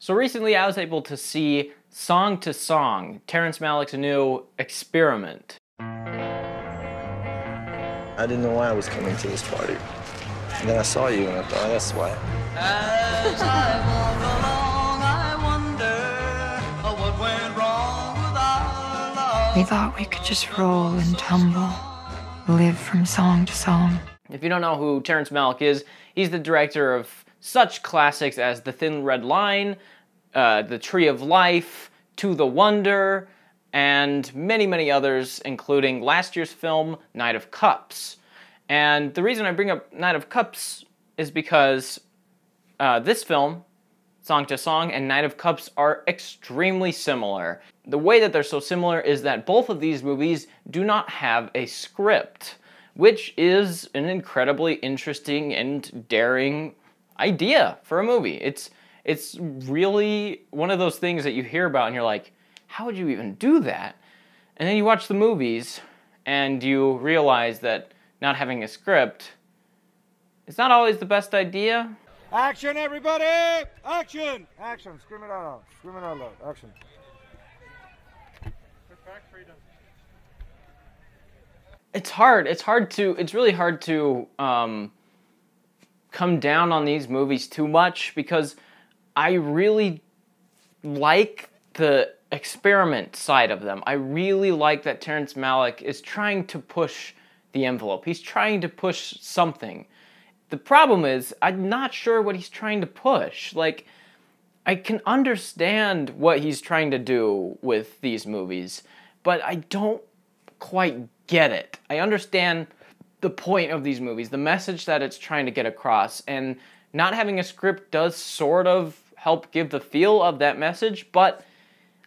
So recently I was able to see Song to Song, Terrence Malick's new experiment. I didn't know why I was coming to this party. And then I saw you and I thought, that's why. As I walk along, I wonder what went wrong with our love. We thought we could just roll and tumble, live from song to song. If you don't know who Terrence Malick is, he's the director of such classics as The Thin Red Line, The Tree of Life, To the Wonder, and many, many others, including last year's film, Knight of Cups. And the reason I bring up Knight of Cups is because this film, Song to Song, and Knight of Cups are extremely similar. The way that they're so similar is that both of these movies do not have a script, which is an incredibly interesting and daring idea for a movie. It's really one of those things that you hear about and you're like, how would you even do that? And then you watch the movies and you realize that not having a script is not always the best idea. Action, everybody! Action! Action, scream it out. Scream it out loud. Action. It's really hard to come down on these movies too much because I really like the experiment side of them. I really like that Terrence Malick is trying to push the envelope. He's trying to push something. The problem is, I'm not sure what he's trying to push. Like, I can understand what he's trying to do with these movies, but I don't quite get it. I understand the point of these movies, the message that it's trying to get across, and not having a script does sort of help give the feel of that message, but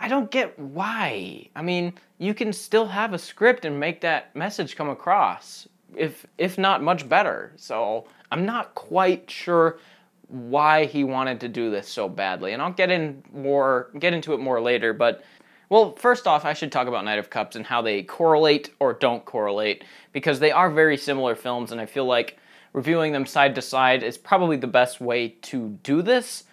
I don't get why. I mean, you can still have a script and make that message come across, if not much better. So I'm not quite sure why he wanted to do this so badly, and I'll get into it more later, but well, first off, I should talk about Knight of Cups and how they correlate or don't correlate, because they are very similar films, and I feel like reviewing them side to side is probably the best way to do this.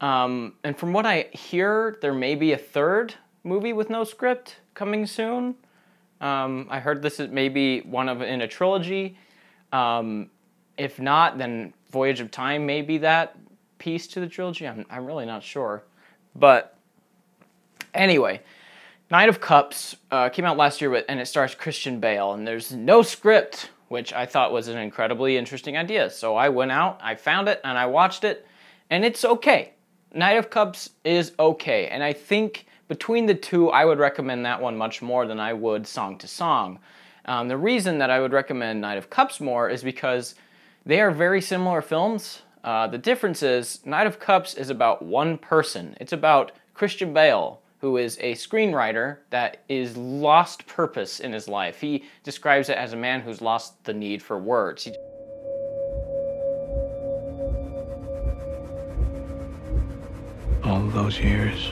And from what I hear, there may be a third movie with no script coming soon. I heard this is maybe one of in a trilogy. If not, then Voyage of Time may be that piece to the trilogy. I'm really not sure. But anyway, Knight of Cups came out last year, and it stars Christian Bale, and there's no script, which I thought was an incredibly interesting idea. So I went out, I found it, and I watched it, and it's okay. Knight of Cups is okay, and I think between the two, I would recommend that one much more than I would Song to Song. The reason that I would recommend Knight of Cups more is because they are very similar films. The difference is Knight of Cups is about one person. It's about Christian Bale, who is a screenwriter that is lost purpose in his life. He describes it as a man who's lost the need for words. All of those years,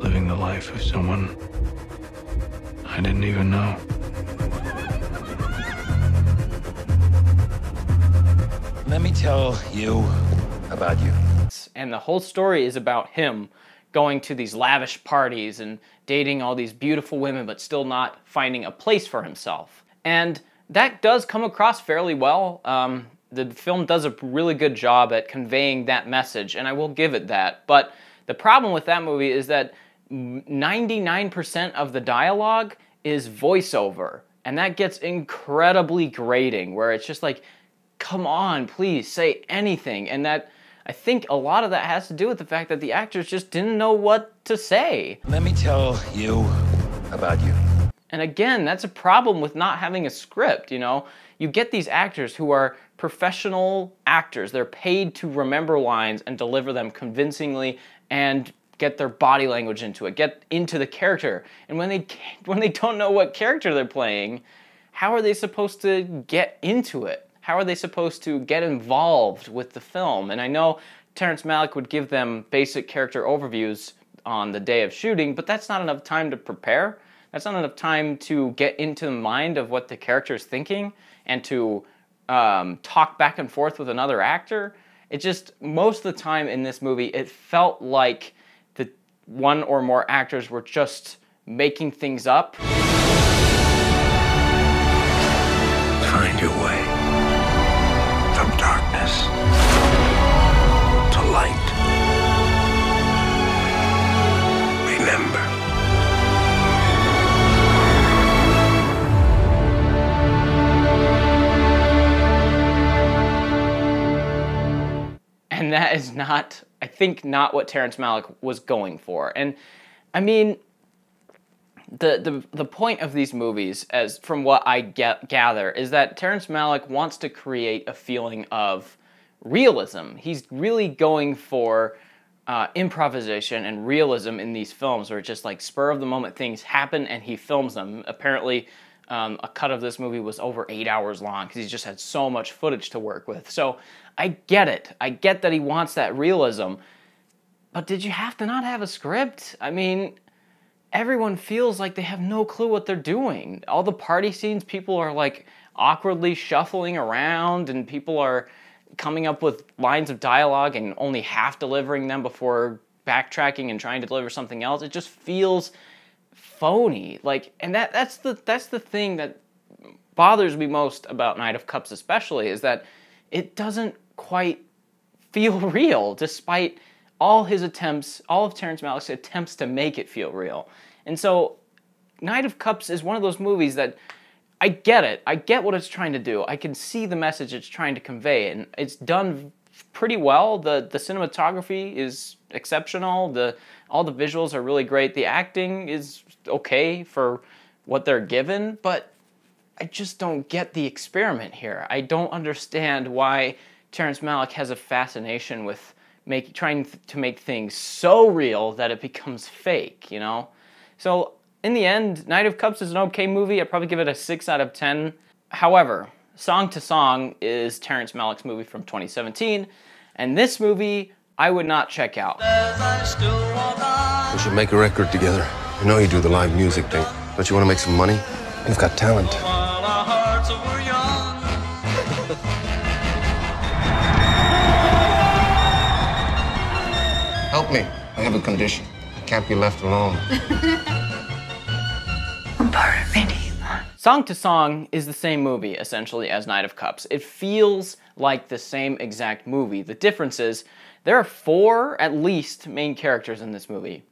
living the life of someone I didn't even know. Let me tell you about you. And the whole story is about him going to these lavish parties and dating all these beautiful women, but still not finding a place for himself. And that does come across fairly well. The film does a really good job at conveying that message, and I will give it that. But the problem with that movie is that 99% of the dialogue is voiceover, and that gets incredibly grating, where it's just like, come on, please, say anything. And that, I think a lot of that has to do with the fact that the actors just didn't know what to say. Let me tell you about you. And again, that's a problem with not having a script, you know? You get these actors who are professional actors. They're paid to remember lines and deliver them convincingly and get their body language into it, get into the character. And when they don't know what character they're playing, how are they supposed to get into it? How are they supposed to get involved with the film? And I know Terrence Malick would give them basic character overviews on the day of shooting, but that's not enough time to prepare. That's not enough time to get into the mind of what the character is thinking and to talk back and forth with another actor. It just, most of the time in this movie, it felt like the one or more actors were just making things up. Find your way from darkness to light. Remember. And that is not, I think, not what Terrence Malick was going for. And I mean, the point of these movies, as from what I gather, is that Terrence Malick wants to create a feeling of realism. He's really going for improvisation and realism in these films, where it's just like spur of the moment things happen and he films them. Apparently, a cut of this movie was over 8 hours long because he's just had so much footage to work with. So I get it. I get that he wants that realism. But did you have to not have a script? I mean, everyone feels like they have no clue what they're doing. All the party scenes, people are like awkwardly shuffling around and people are coming up with lines of dialogue and only half delivering them before backtracking and trying to deliver something else. It just feels phony. Like, and that's the thing that bothers me most about Knight of Cups especially, is that it doesn't quite feel real, despite all his attempts, all of Terrence Malick's attempts to make it feel real. And so, Knight of Cups is one of those movies that, I get it. I get what it's trying to do. I can see the message it's trying to convey, and it's done pretty well. The cinematography is exceptional. All the visuals are really great. The acting is okay for what they're given, but I just don't get the experiment here. I don't understand why Terrence Malick has a fascination with trying to make things so real that it becomes fake, you know? So, in the end, Knight of Cups is an okay movie. I'd probably give it a 6 out of 10. However, Song to Song is Terrence Malick's movie from 2017, and this movie I would not check out. We should make a record together. I know you do the live music thing. Don't you want to make some money? You've got talent. Help me. I have a condition. I can't be left alone. Song to Song is the same movie, essentially, as Knight of Cups. It feels like the same exact movie. The difference is, there are 4, at least, main characters in this movie.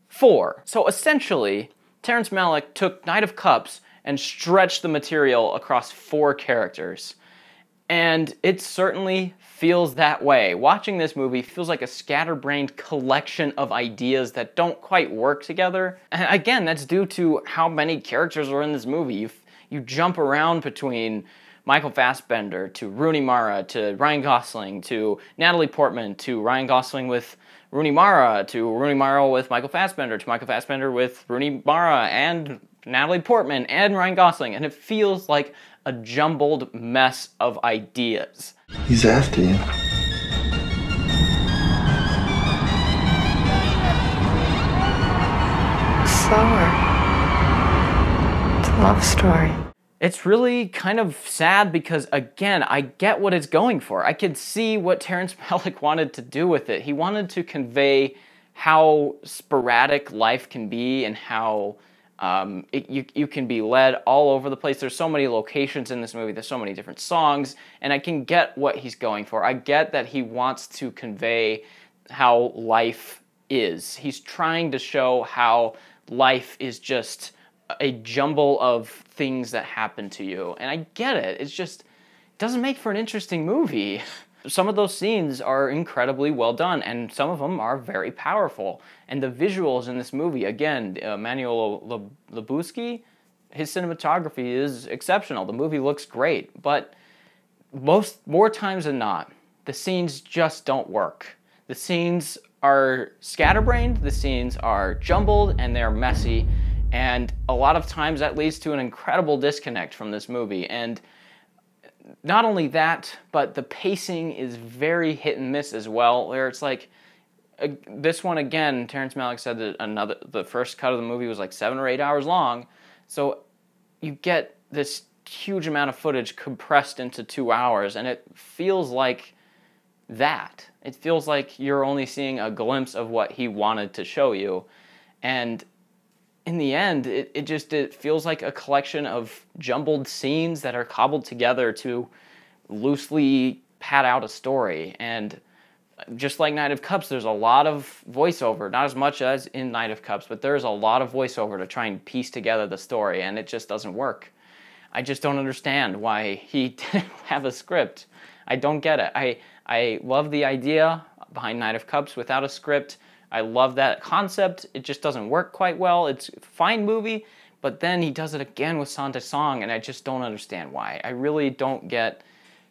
4. So essentially, Terrence Malick took Knight of Cups and stretched the material across 4 characters. And it certainly feels that way. Watching this movie feels like a scatterbrained collection of ideas that don't quite work together. And again, that's due to how many characters are in this movie. You jump around between Michael Fassbender to Rooney Mara to Ryan Gosling to Natalie Portman to Ryan Gosling with Rooney Mara to Rooney Mara with Michael Fassbender to Michael Fassbender with Rooney Mara and Natalie Portman and Ryan Gosling. And it feels like a jumbled mess of ideas. He's after you. Slower. It's a love story. It's really kind of sad because, again, I get what it's going for. I could see what Terrence Malick wanted to do with it. He wanted to convey how sporadic life can be and how you can be led all over the place. There's so many locations in this movie. There's so many different songs, and I can get what he's going for. I get that he wants to convey how life is. He's trying to show how life is just a jumble of things that happen to you, and I get it. It's just, it doesn't make for an interesting movie. Some of those scenes are incredibly well done, and some of them are very powerful. And the visuals in this movie, again, Emmanuel Lubezki, his cinematography is exceptional. The movie looks great, but more times than not, the scenes just don't work. The scenes are scatterbrained, the scenes are jumbled, and they're messy, and a lot of times that leads to an incredible disconnect from this movie. And not only that, but the pacing is very hit and miss as well, where it's like, this one again, Terrence Malick said that the first cut of the movie was like 7 or 8 hours long, so you get this huge amount of footage compressed into 2 hours, and it feels like that. It feels like you're only seeing a glimpse of what he wanted to show you. And in the end, it feels like a collection of jumbled scenes that are cobbled together to loosely pad out a story. And just like Knight of Cups, there's a lot of voiceover, not as much as in Knight of Cups, but there's a lot of voiceover to try and piece together the story, and it just doesn't work. I just don't understand why he didn't have a script. I don't get it. I love the idea behind Knight of Cups without a script. I love that concept. It just doesn't work quite well. It's a fine movie, but then he does it again with Song to Song, and I just don't understand why. I really don't get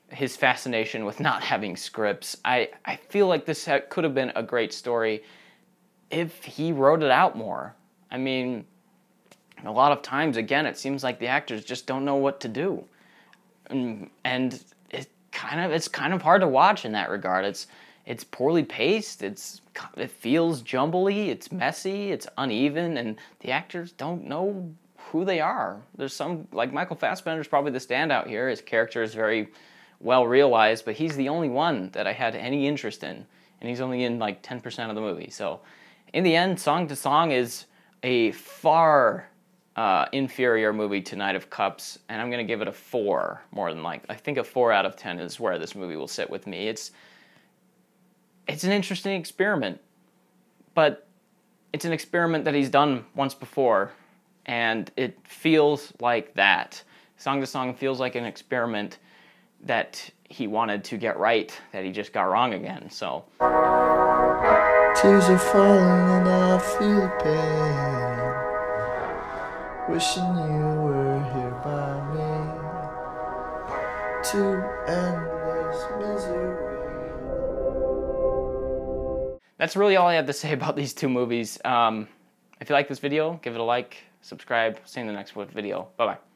his fascination with not having scripts. I feel like this could have been a great story if he wrote it out more. I mean, a lot of times, again, it seems like the actors just don't know what to do. And it's kind of hard to watch in that regard. It's poorly paced, it feels jumbly, it's messy, it's uneven, and the actors don't know who they are. There's some, like Michael Fassbender's probably the standout here. His character is very well realized, but he's the only one that I had any interest in, and he's only in like 10% of the movie. So in the end, Song to Song is a far inferior movie to Knight of Cups, and I'm going to give it a 4, more than like. I think a 4 out of 10 is where this movie will sit with me. It's an interesting experiment, but it's an experiment that he's done once before, and it feels like that. Song to Song feels like an experiment that he wanted to get right, that he just got wrong again, so. Tears are falling and I feel the pain, wishing you were here by me to end this misery. That's really all I have to say about these two movies. If you like this video, give it a like, subscribe, see you in the next video. Bye-bye.